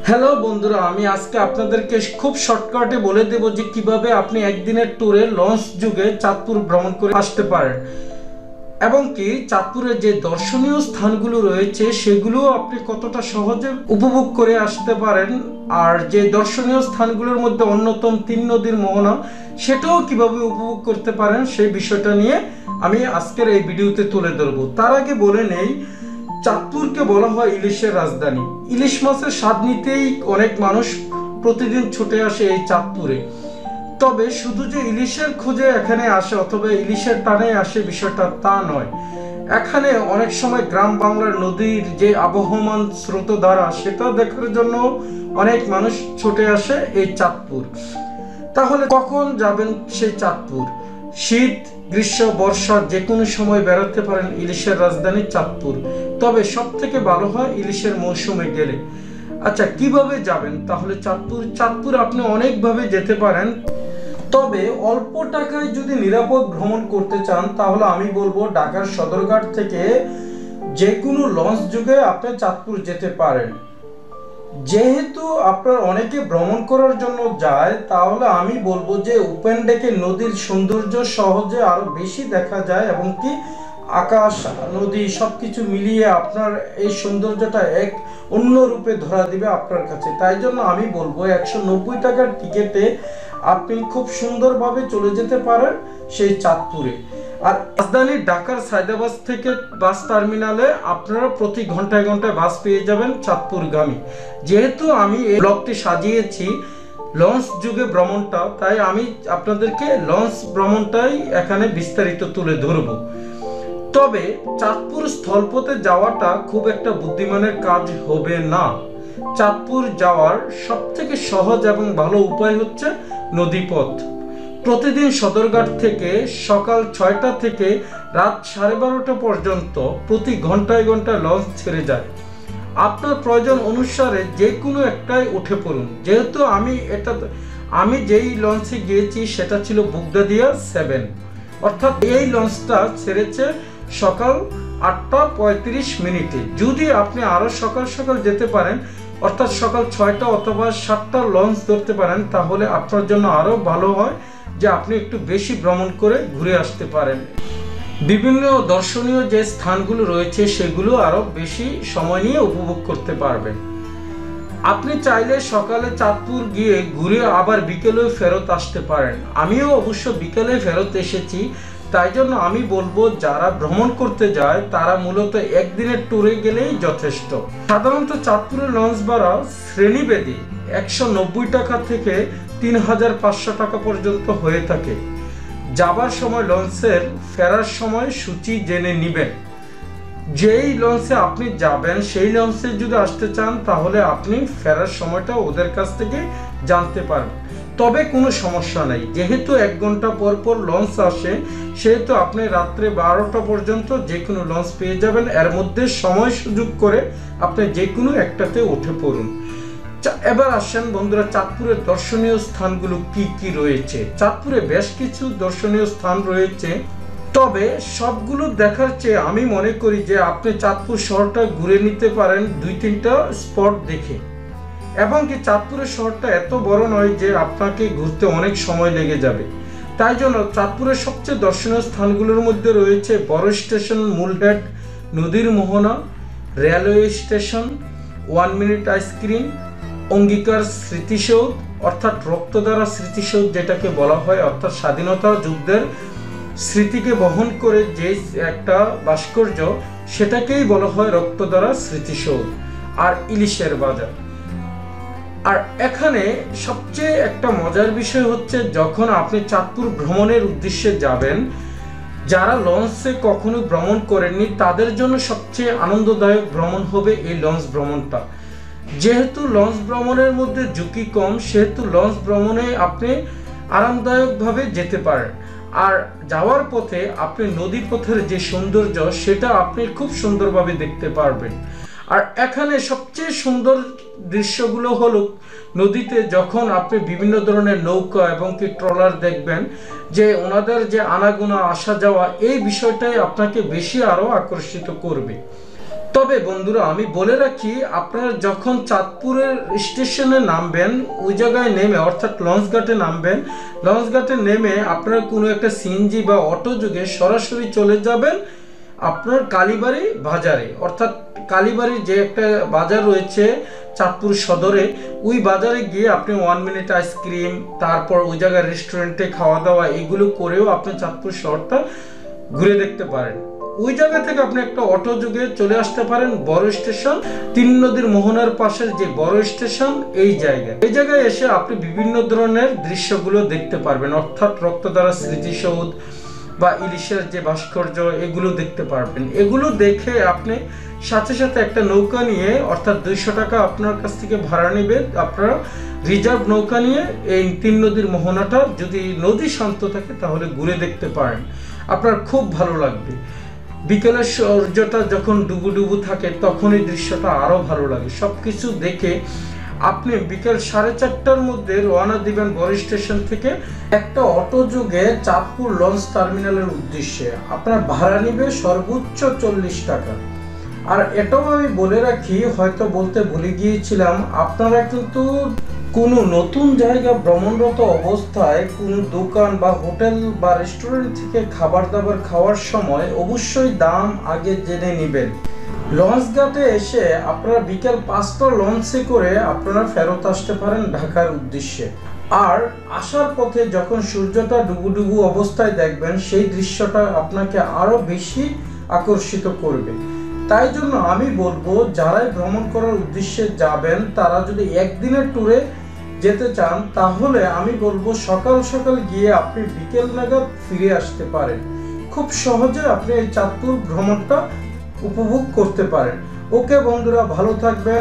Hello বন্ধুরা, আমি আজকে আপনাদেরকে খুব শর্টকাটে বলে দেব যে কিভাবে আপনি একদিনের ট্যুরে লঞ্চ যুগে চাঁদপুর ভ্রমণ করে আসতে পারেন এবং কি চাঁদপুরের যে দর্শনীয় স্থানগুলো রয়েছে সেগুলো আপনি কতটা সহজে উপভোগ করে আসতে পারেন। আর যে দর্শনীয় স্থানগুলোর মধ্যে অন্যতম তিন নদীর মোহনা, সেটাও কিভাবে উপভোগ করতে পারেন সেই বিষয়টা নিয়ে আমি আজকের এই ভিডিওতে তুলে ধরবো। তার আগে বলে নেই, চাঁদপুরকে বলা হয় ইলিশের রাজধানী। ইলিশ মাছের স্বাদ নিতেই অনেক মানুষ প্রতিদিন ছুটে আসে এই চাঁদপুরে। তবে শুধু যে ইলিশের খোঁজে এখানে আসে অথবা ইলিশের টানে আসে বিষয়টা তা নয়। এখানে অনেক সময় গ্রাম বাংলার নদীর যে আবহমান স্রোতধারা সেটা দেখার জন্য অনেক মানুষ ছুটে আসে এই চাঁদপুর। তাহলে কখন যাবেন সেই চাঁদপুর? শীত, গ্রীষ্ম, বর্ষা যে কোনো সময় বেড়াতে পারেন ইলিশের রাজধানী চাঁদপুর। তবে সব থেকে ভালো হয় ইলিশের মৌসুমে গেলে। আচ্ছা, কিভাবে যাবেন তাহলে চাঁদপুর আপনি অনেকভাবে যেতে পারেন। তবে অল্প টাকায় যদি নিরাপদ ভ্রমণ করতে চান তাহলে আমি বলবো ঢাকার সদরঘাট থেকে যে কোনো লঞ্চ যুগে আপনি চাঁদপুর যেতে পারেন। যেহেতু আপনার অনেকে ভ্রমণ করার জন্য যায়, তাহলে আমি বলবো যে ওপেন ডেকে নদীর সৌন্দর্য সহজে আরো বেশি দেখা যায় এবং কি আকাশ, নদী সবকিছু মিলিয়ে আপনার এই সৌন্দর্যটা এক অন্য রূপে ধরা দিবে আপনার কাছে। তাই জন্য আমি বলবো 190 টাকার টিকেটে আপনি খুব সুন্দরভাবে চলে যেতে পারেন সেই চাঁদপুরে। আর রাজধানী ঢাকার সায়দাবাদ থেকে বাস টার্মিনালে আপনারা প্রতি ঘন্টায় ঘন্টায় বাস পেয়ে যাবেন চাঁদপুরগামী। যেহেতু আমি এই ব্লগটি সাজিয়েছি লঞ্চ যুগে ভ্রমণটা, তাই আমি আপনাদেরকে লঞ্চ ভ্রমণটাই এখানে বিস্তারিত তুলে ধরব। তবে চাঁদপুর স্থলপথে যাওয়াটা খুব একটা বুদ্ধিমানের কাজ হবে না। চাঁদপুর যাওয়ার সবথেকে সহজ এবং ভালো উপায় হচ্ছে নদীপথ। প্রতিদিন সদরঘাট থেকে সকাল 6টা থেকে রাত 12:30 পর্যন্ত প্রতি ঘন্টায় ঘন্টায় লঞ্চ ছেড়ে যায়। আপনার প্রয়োজন অনুসারে যে কোনো একটাই উঠে পড়ুন। যেহেতু আমি যেই লঞ্চে গিয়েছি সেটা ছিল বুগদাদিয়া 7, অর্থাৎ এই লঞ্চটা ছেড়েছে সকাল 8টা 35 মিনিটে। যদি আপনি আরো সকাল সকাল যেতে পারেন, অর্থাৎ সকাল 6টা অথবা 7টা লঞ্চ ধরতে পারেন, তাহলে আপনার জন্য আরো ভালো হয় যে আপনি একটু বেশি ভ্রমণ করে ঘুরে আসতে পারেন। বিভিন্ন দর্শনীয় যে স্থানগুলো রয়েছে সেগুলো আরো বেশি সময় নিয়ে উপভোগ করতে পারবেন। আপনি চাইলে সকালে চাঁদপুর গিয়ে ঘুরে আবার বিকেলে ফেরত আসতে পারেন। আমিও অবশ্য বিকেলে ফেরত এসেছি। তাই জন্য আমি বলবো যারা ভ্রমণ করতে যায় তারা মূলত একদিনের ট্যুরে গেলেই যথেষ্ট। সাধারণত চাঁদপুরের লঞ্চ ভাড়া শ্রেণীভেদে 190 টাকা থেকে 3500 টাকা পর্যন্ত হয়ে থাকে। যাবার সময় লঞ্চের, ফেরার সময় সূচি জেনে নেবেন। যেই লঞ্চে আপনি যাবেন সেই লঞ্চে যদি আসতে চান তাহলে আপনি ফেরার সময়টা ওদের কাছ থেকে জানতে পারবেন। তবে কোনো সমস্যা নেই, যেহেতু 1 ঘন্টা পর পর লঞ্চ আসে সেহেতু আপনি রাত্রে 12টা পর্যন্ত যে কোনো লঞ্চ পেয়ে যাবেন। এর মধ্যে সময় সুযোগ করে আপনি যে কোনো একটাতে উঠে পড়ুন। এবার আসেন বন্ধুরা, চাঁদপুরের দর্শনীয় স্থানগুলো কি কি রয়েছে। চাঁদপুরে বেশ কিছু দর্শনীয় স্থান রয়েছে, তবে সবগুলো দেখার চেয়ে আমি মনে করি যে আপনি চাঁদপুর শহরটা ঘুরে নিতে পারেন 2-3টা স্পট দেখে। এবং কি চাঁদপুরের শহরটা এত বড় নয় যে আপনাকে ঘুরতে অনেক সময় লেগে যাবে। তাই জন্য চাঁদপুরের সবচেয়ে দর্শনীয় স্থানগুলোর মধ্যে রয়েছে বড় স্টেশন, মূলহেড, নদীর মোহনা, রেলওয়ে স্টেশন, 1 মিনিট আইসক্রিম, অঙ্গীকার স্মৃতিসৌধ অর্থাৎ রক্তদ্বারা স্মৃতিসৌধ যেটাকে বলা হয়, অর্থাৎ স্বাধীনতা যুদ্ধের স্মৃতিকে বহন করে যে একটা ভাস্কর্য সেটাকেই বলা হয় রক্তদ্বারা স্মৃতিসৌধ। আর ইলিশের বাজার। আর এখানে সবচেয়ে একটা মজার বিষয় হচ্ছে যখন আপনি চাঁদপুর ভ্রমণের উদ্দেশ্যে যাবেন, যারা লঞ্চে কখনো ভ্রমণ করেননি তাদের জন্য সবচেয়ে আনন্দদায়ক ভ্রমণ হবে এই লঞ্চ ভ্রমণটা। যেহেতু লঞ্চ ভ্রমণের মধ্যে ঝুঁকি কম সেহেতু লঞ্চ ভ্রমণে আপনি আরামদায়কভাবে যেতে পারেন। আর যাওয়ার পথে আপনি নদী পথের যে সৌন্দর্য সেটা আপনি খুব সুন্দরভাবে দেখতে পারবেন। আর এখানে সবচেয়ে সুন্দর দৃশ্যগুলো হলো নদীতে যখন আপনি বিভিন্ন ধরনের নৌকা এবং কি ট্রলার দেখবেন, যে ওনাদের যে আনাগোনা আসা যাওয়া, এই বিষয়টাই আপনাকে বেশি আরো আকর্ষিত করবে। তবে বন্ধুরা আমি বলে রাখি, আপনারা যখন চাঁদপুরের স্টেশনে নামবেন, ওই জায়গায় নেমে অর্থাৎ লঞ্চঘাটে নামবেন, লঞ্চঘাটে নেমে আপনারা কোনো একটা সিএনজি বা অটো যোগে সরাসরি চলে যাবেন আপনার কালীবাড়ি বাজারে। অর্থাৎ কালীবাড়ির যে একটা বাজার রয়েছে চাঁদপুর সদরে, ওই বাজারে গিয়ে আপনি 1 মিনিট আইসক্রিম, তারপর ওই জায়গায় রেস্টুরেন্টে খাওয়া দাওয়া এগুলো করেও আপনি চাঁদপুর শহরটা ঘুরে দেখতে পারেন। ওই জায়গা থেকে আপনি একটা অটো যোগে চলে আসতে পারেন বড় স্টেশন, 3 নদীর মোহনার পাশের যে বড় স্টেশন, এই জায়গায় এসে আপনি বিভিন্ন ধরনের দৃশ্যগুলো দেখতে পারবেন। অর্থাৎ রক্তদ্বারা স্মৃতিসৌধ বা ইলিশের যে ভাস্কর্য, এগুলো দেখতে পারবেন। এগুলো দেখে আপনি সাথে সাথে একটা নৌকা নিয়ে, অর্থাৎ 200 টাকা আপনার কাছ থেকে ভাড়া নেবে, আপনারা রিজার্ভ নৌকা নিয়ে এই 3 নদীর মোহনাটা, যদি নদী শান্ত থাকে তাহলে ঘুরে দেখতে পারেন, আপনার খুব ভালো লাগবে। বিকেলের সূর্যটা যখন ডুবু থাকে তখন এই দৃশ্যটা আরো ভালো লাগে। সবকিছু দেখে আপনি বিকেল 4:30টার মধ্যে রওনা দিবেন বড় স্টেশন থেকে একটা অটো যোগে চাঁদপুর লঞ্চ টার্মিনালের উদ্দেশ্যে। আপনার ভাড়া নিবে সর্বোচ্চ 40 টাকা। আর এটাও আমি বলে রাখি, হয়তো বলতে ভুলে গিয়েছিলাম, আপনারা কিন্তু কোনো নতুন জায়গা ভ্রমণরত অবস্থায় কোনো দোকান বা হোটেল বা রেস্টুরেন্ট থেকে খাবার দাবার খাওয়ার সময় অবশ্যই দাম আগে জেনে নেবেন। লঞ্চ ঘাটে এসে আপনারা বিকেল 5টা লঞ্চে করে আপনারা ফেরত আসতে পারেন ঢাকার উদ্দেশ্যে। আর আসার পথে যখন সূর্যটা ডুবু অবস্থায় দেখবেন, সেই দৃশ্যটা আপনাকে আরো বেশি আকর্ষিত করবে। তাই জন্য আমি বলবো, যারাই ভ্রমণ করার উদ্দেশ্যে যাবেন, তারা যদি একদিনের ট্যুরে যেতে চান, তাহলে আমি বলবো সকাল সকাল গিয়ে আপনি বিকেল নাগাদ ফিরে আসতে পারেন। খুব সহজে আপনি এই চাঁদপুর ভ্রমণটা উপভোগ করতে পারেন। ওকে বন্ধুরা, ভালো থাকবেন।